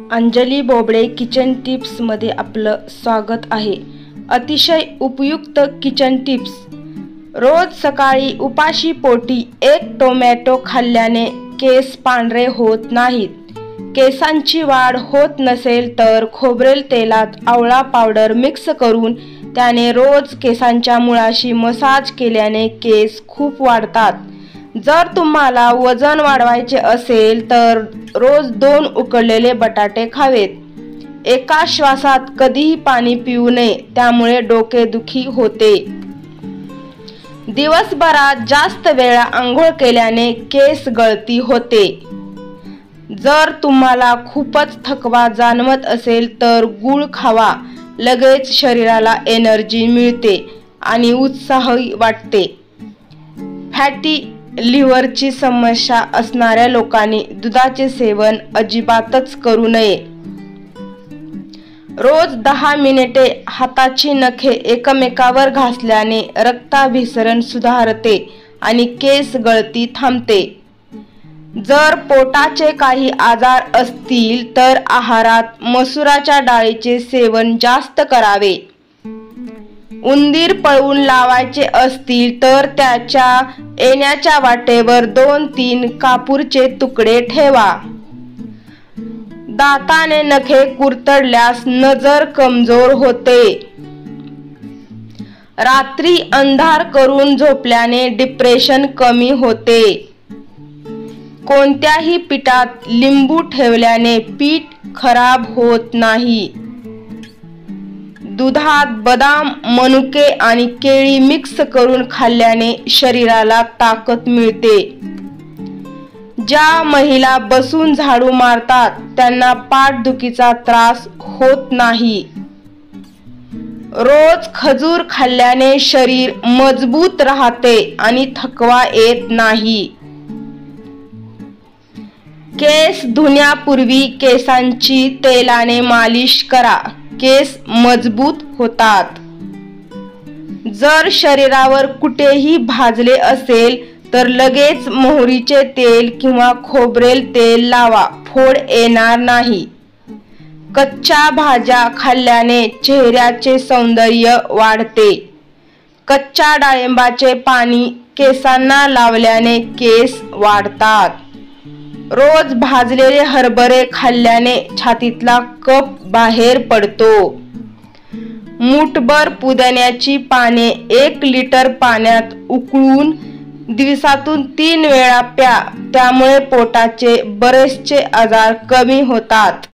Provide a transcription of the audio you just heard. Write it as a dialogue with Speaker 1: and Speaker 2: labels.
Speaker 1: Anjali Bobde kitchen टिप्समध्ये आपलं स्वागत आहे। अतिशय उपयुक्त किचन टिप्स। रोज सकाळी उपाशी पोटी एक टोमॅटो खाल्ल्याने केस पांढरे होत नाहीत। केसांची वाढ होत नसेल तर खोबरेल तेलात आवळा पावडर मिक्स करून त्याने रोज केसांच्या मुळाशी मसाज केल्याने केस खूप वाढतात। जर तुम्हाला वजन वाढवायचे असेल तर रोज 2 उकडलेले बटाटे खावेत। एका श्वासात कधीही पाणी पिऊ नये, त्यामुळे डोकेदुखी होते। दिवसभरात जास्त वेळा आंघोळ केल्याने केस गळती होते। जर तुम्हाला खूपच थकवा जाणवत असेल तर गूळ खावा, लगेच शरीराला एनर्जी मिळते आणि उत्साही वाटते। फॅटी लिव्हरची समस्या असणाऱ्या लोकांनी दुधाचे सेवन अजिबातच करू नये। रोज 10 मिनिटे हाताची नखे एकमेकावर घासल्याने रक्ताभिसरण सुधारते आणि केस गळती थांबते। जर पोटाचे काही आजार असतील तर आहारात मसुराच्या डाळीचे सेवन जास्त करावे। उंदीर पळवून लावायचे असतील तर त्याच्या येण्याच्या वाटेवर 2-3 कापूरचे तुकडे ठेवा। दाताने नखे कुरतडल्यास नजर कमजोर होते। रात्री अंधार करून झोपल्याने डिप्रेशन कमी होते। कोणत्याही पिठात लिंबू ठेवल्याने पीठ खराब होत नाही। दुधात बदाम, मनुके आणि केळी मिक्स करून खाल्ल्याने शरीराला ताकद मिळते। ज्या महिला बसून झाडू मारतात त्यांना पाठदुखीचा त्रास होत नाही। रोज खजूर खाल्ल्याने शरीर मजबूत राहते आणि थकवा येत नाही। केस धुण्यापूर्वी केसांची तेलाने मालिश करा, केस मजबूत होतात। जर शरीरावर कुठेही भाजले असेल तर लगेच मोहरीचे तेल किंवा खोबरेल तेल लावा, फोड येणार नाही। कच्च्या भाज्या खाल्ल्याने चेहऱ्याचे सौंदर्य वाढते। कच्च्या डाळिंबाचे पाणी केसांना लावल्याने केस वाढतात। रोज भाजलेले हरभरे खाल्ल्याने छातीतला कफ बाहेर पडतो। मूठभर पुदिन्याची पाने 1 लिटर पाण्यात उकळून दिवसातून 3 वेळा प्या, त्यामुळे पोटाचे बरेचसे आजार कमी होतात।